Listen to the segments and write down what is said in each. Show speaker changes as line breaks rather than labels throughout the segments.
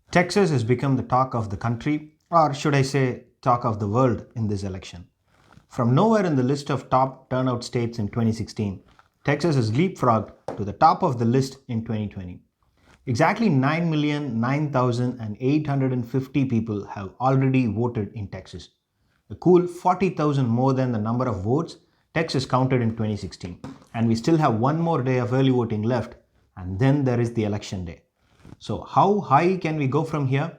Texas has become the talk of the country, or should I say, talk of the world in this election. From nowhere in the list of top turnout states in 2016, Texas has leapfrogged to the top of the list in 2020. Exactly 9,009,850 people have already voted in Texas. A cool 40,000 more than the number of votes Texas counted in 2016. And we still have one more day of early voting left, and then there is the election day. So, how high can we go from here?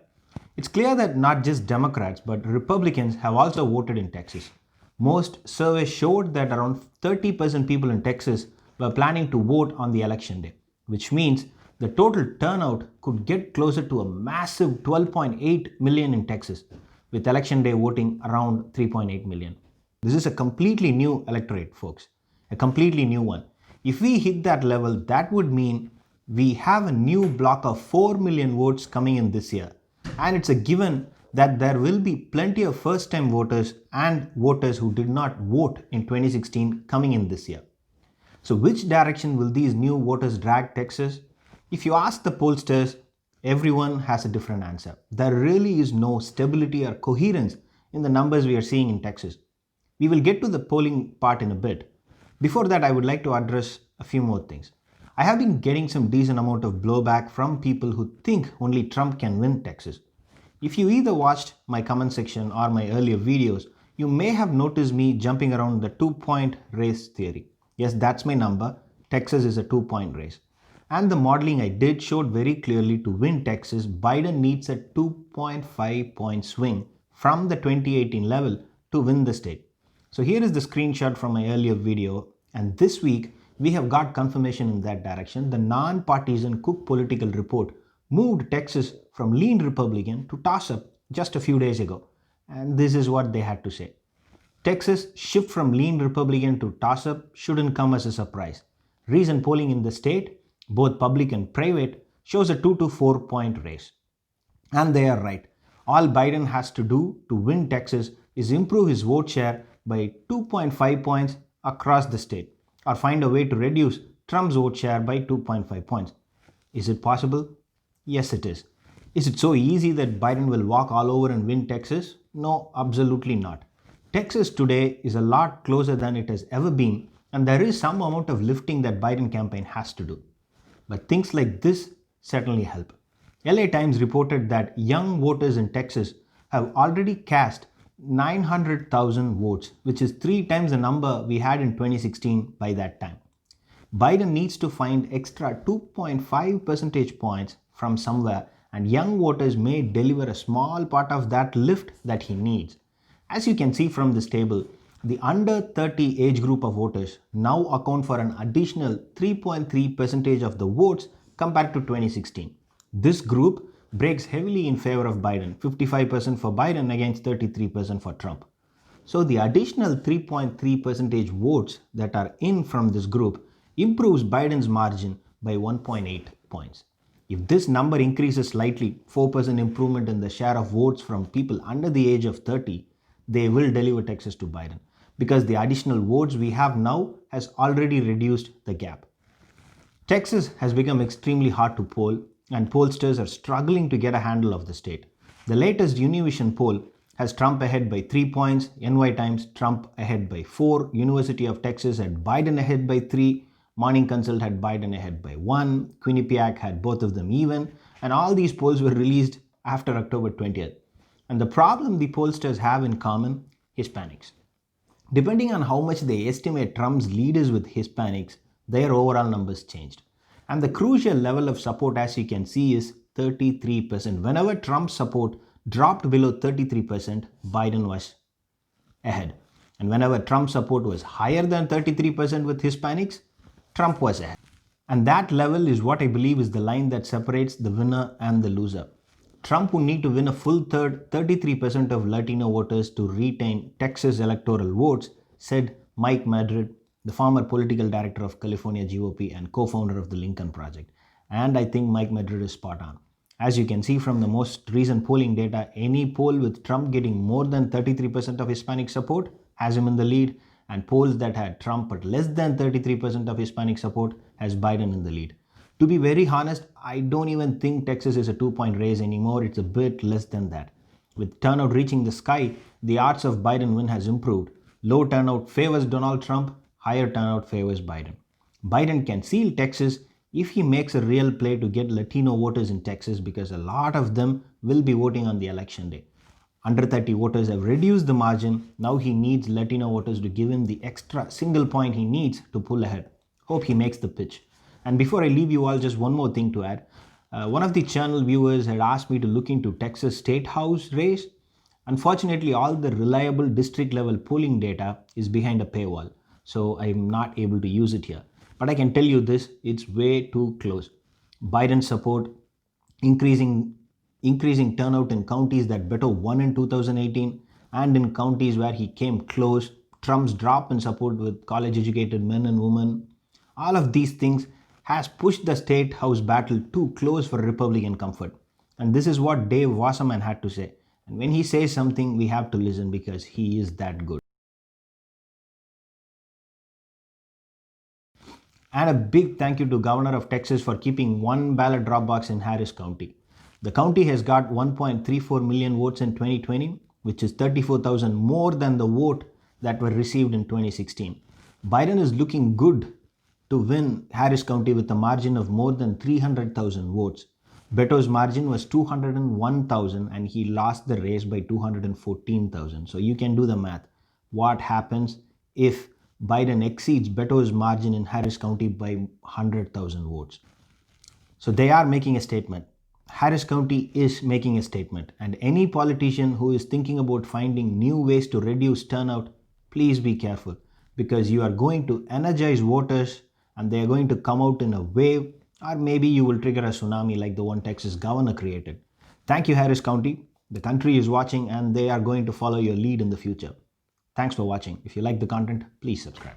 It's clear that not just Democrats but Republicans have also voted in Texas. Most surveys showed that around 30% people in Texas were planning to vote on the election day, which means the total turnout could get closer to a massive 12.8 million in Texas, with election day voting around 3.8 million. This is a completely new electorate, folks. A completely new one. If we hit that level, that would mean we have a new block of 4 million votes coming in this year. And it's a given that there will be plenty of first time voters and voters who did not vote in 2016 coming in this year. So, which direction will these new voters drag Texas? If you ask the pollsters, everyone has a different answer. There really is no stability or coherence in the numbers we are seeing in Texas. We will get to the polling part in a bit. Before that, I would like to address a few more things. I have been getting some decent amount of blowback from people who think only Trump can win Texas. If you either watched my comment section or my earlier videos, you may have noticed me jumping around the 2-point race theory. Yes, that's my number. Texas is a 2-point race. And the modeling I did showed very clearly to win Texas, Biden needs a 2.5 point swing from the 2018 level to win the state. So here is the screenshot from my earlier video, and this week we have got confirmation in that direction. The non-partisan Cook Political Report moved Texas from lean Republican to toss-up just a few days ago. And this is what they had to say. Texas shift from lean Republican to toss-up shouldn't come as a surprise. Recent polling in the state, both public and private, shows a 2 to 4 point race. And they are right. All Biden has to do to win Texas is improve his vote share by 2.5 points across the state, or find a way to reduce Trump's vote share by 2.5 points. Is it possible? Yes, it is. Is it so easy that Biden will walk all over and win Texas? No, absolutely not. Texas today is a lot closer than it has ever been, and there is some amount of lifting that Biden campaign has to do. But things like this certainly help. LA Times reported that young voters in Texas have already cast 900,000 votes, which is 3 times the number we had in 2016 by that time. Biden needs to find extra 2.5 percentage points from somewhere, and young voters may deliver a small part of that lift that he needs. As you can see from this table, the under 30 age group of voters now account for an additional 3.3 percentage of the votes compared to 2016. This group breaks heavily in favor of Biden, 55% for Biden against 33% for Trump. So the additional 3.3 percentage votes that are in from this group improves Biden's margin by 1.8 points. If this number increases slightly, 4% improvement in the share of votes from people under the age of 30, they will deliver Texas to Biden, because the additional votes we have now has already reduced the gap. Texas has become extremely hard to poll, and pollsters are struggling to get a handle of the state. The latest Univision poll has Trump ahead by 3 points, NY Times Trump ahead by 4, University of Texas had Biden ahead by 3, Morning Consult had Biden ahead by 1, Quinnipiac had both of them even, and all these polls were released after October 20th. And the problem the pollsters have in common, Hispanics. Depending on how much they estimate Trump's lead is with Hispanics, their overall numbers changed. And the crucial level of support, as you can see, is 33%. Whenever Trump's support dropped below 33%, Biden was ahead. And whenever Trump's support was higher than 33% with Hispanics, Trump was ahead. And that level is what I believe is the line that separates the winner and the loser. Trump would need to win a full third, 33% of Latino voters to retain Texas electoral votes, said Mike Madrid, the former political director of California GOP and co-founder of the Lincoln Project. And I think Mike Madrid is spot on. As you can see from the most recent polling data, any poll with Trump getting more than 33% of Hispanic support has him in the lead, and polls that had Trump at less than 33% of Hispanic support has Biden in the lead. To be very honest, I don't even think Texas is a 2 point race anymore. It's a bit less than that. With turnout reaching the sky, the odds of Biden win has improved. Low turnout favors Donald Trump, higher turnout favors Biden. Biden can seal Texas if he makes a real play to get Latino voters in Texas because a lot of them will be voting on the election day. Under 30 voters have reduced the margin. Now he needs Latino voters to give him the extra single point he needs to pull ahead. Hope he makes the pitch. And before I leave you all, just one more thing to add. One of the channel viewers had asked me to look into Texas State House race. Unfortunately, all the reliable district level polling data is behind a paywall, so I'm not able to use it here. But I can tell you this, it's way too close. Biden support increasing increasing turnout in counties that Beto won in 2018 and in counties where he came close, Trump's drop in support with college educated men and women. All of these things has pushed the state house battle too close for Republican comfort. And this is what Dave Wasserman had to say. And when he says something, we have to listen because he is that good. And a big thank you to Governor of Texas for keeping one ballot drop box in Harris County. The county has got 1.34 million votes in 2020, which is 34,000 more than the vote that were received in 2016. Biden is looking good to win Harris County with a margin of more than 300,000 votes. Beto's margin was 201,000 and he lost the race by 214,000. So you can do the math. What happens if Biden exceeds Beto's margin in Harris County by 100,000 votes? So they are making a statement. Harris County is making a statement. And any politician who is thinking about finding new ways to reduce turnout, please be careful because you are going to energize voters and they are going to come out in a wave, or maybe you will trigger a tsunami like the one Texas governor created. Thank you, Harris County. The country is watching and they are going to follow your lead in the future. Thanks for watching. If you like the content, please subscribe.